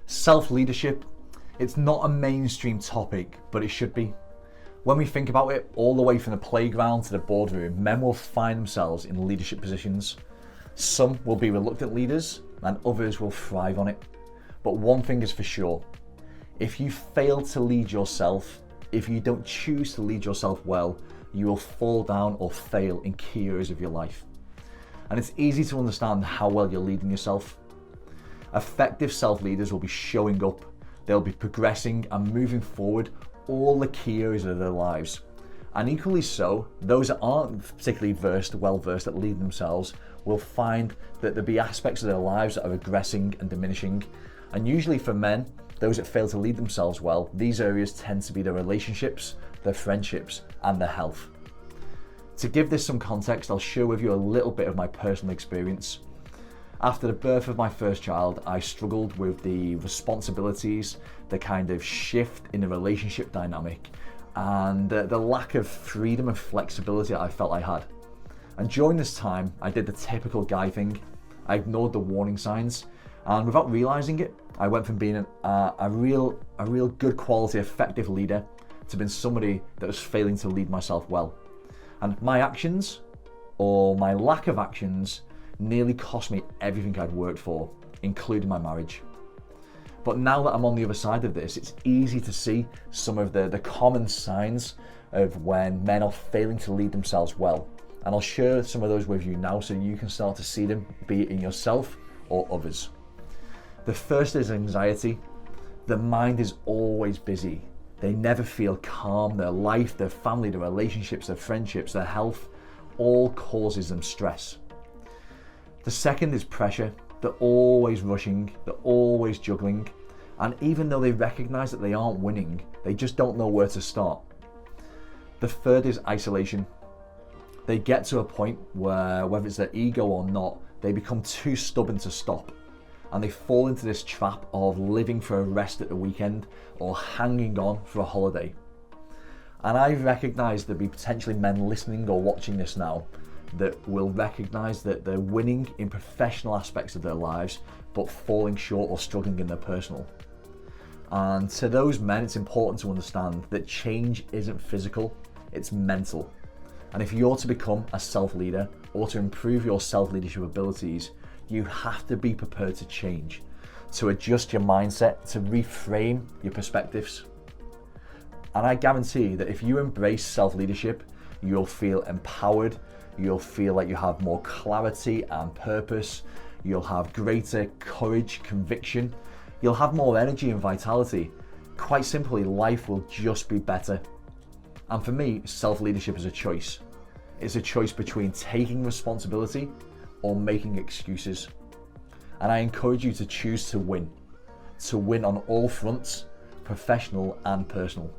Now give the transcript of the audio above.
Self-leadership, it's not a mainstream topic, but it should be. When we think about it, all the way from the playground to the boardroom, men will find themselves in leadership positions. Some will be reluctant leaders and others will thrive on it. But one thing is for sure, if you fail to lead yourself, if you don't choose to lead yourself well, you will fall down or fail in key areas of your life. And it's easy to understand how well you're leading yourself. Effective self-leaders will be showing up, they'll be progressing and moving forward all the key areas of their lives. And equally so, those that aren't particularly well-versed at leading themselves will find that there'll be aspects of their lives that are regressing and diminishing. And usually for men, those that fail to lead themselves well, these areas tend to be their relationships, their friendships, and their health. To give this some context, I'll share with you a little bit of my personal experience. After the birth of my first child, I struggled with the responsibilities, the kind of shift in the relationship dynamic, and the lack of freedom and flexibility that I felt I had. And during this time, I did the typical guy thing. I ignored the warning signs, and without realizing it, I went from being a real good quality, effective leader to being somebody that was failing to lead myself well. And my actions, or my lack of actions, nearly cost me everything I'd worked for, including my marriage. But now that I'm on the other side of this, it's easy to see some of the common signs of when men are failing to lead themselves well. And I'll share some of those with you now so you can start to see them, be it in yourself or others. The first is anxiety. The mind is always busy. They never feel calm. Their life, their family, their relationships, their friendships, their health, all causes them stress. The second is pressure. They're always rushing, they're always juggling, and even though they recognize that they aren't winning, they just don't know where to start. The third is isolation. They get to a point where, whether it's their ego or not, they become too stubborn to stop, and they fall into this trap of living for a rest at the weekend or hanging on for a holiday. And I recognize there'll be potentially men listening or watching this now that will recognize that they're winning in professional aspects of their lives, but falling short or struggling in their personal. And to those men, it's important to understand that change isn't physical, it's mental. And if you're to become a self-leader or to improve your self-leadership abilities, you have to be prepared to change, to adjust your mindset, to reframe your perspectives. And I guarantee that if you embrace self-leadership, you'll feel empowered, you'll feel like you have more clarity and purpose, you'll have greater courage, conviction, you'll have more energy and vitality. Quite simply, life will just be better. And for me, self-leadership is a choice. It's a choice between taking responsibility or making excuses. And I encourage you to choose to win on all fronts, professional and personal.